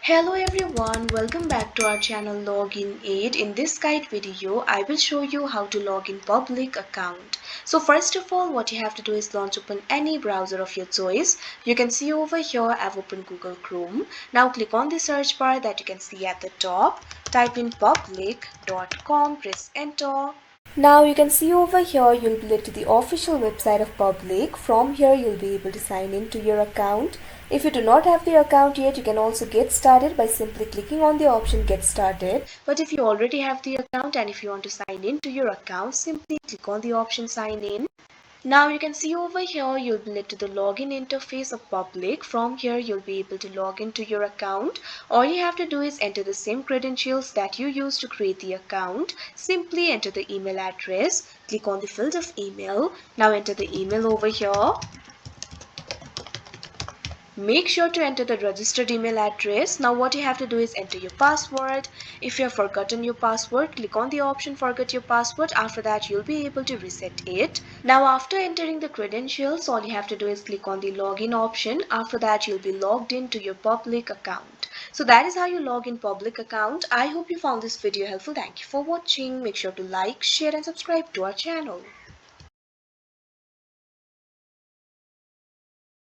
Hello everyone, welcome back to our channel Login Aid. In this guide video, I will show you how to log in public account. So first of all, what you have to do is launch open any browser of your choice. You can see over here, I've opened Google Chrome. Now click on the search bar that you can see at the top. Type in public.com, press enter. Now you can see over here you'll be led to the official website of Public. From here you'll be able to sign in to your account. If you do not have the account yet, you can also get started by simply clicking on the option Get Started. But if you already have the account and if you want to sign in to your account, simply click on the option Sign In. Now you can see over here you'll be led to the login interface of Public. From here you'll be able to log into your account. All you have to do is enter the same credentials that you used to create the account. Simply enter the email address. Click on the field of email. Now enter the email over here. Make sure to enter the registered email address. Now what you have to do is enter your password. If you have forgotten your password, click on the option Forget Your Password. After that, you'll be able to reset it. Now after entering the credentials, all you have to do is click on the login option. After that, you'll be logged into your public account. So that is how you log in public account. I hope you found this video helpful. Thank you for watching. Make sure to like, share and subscribe to our channel.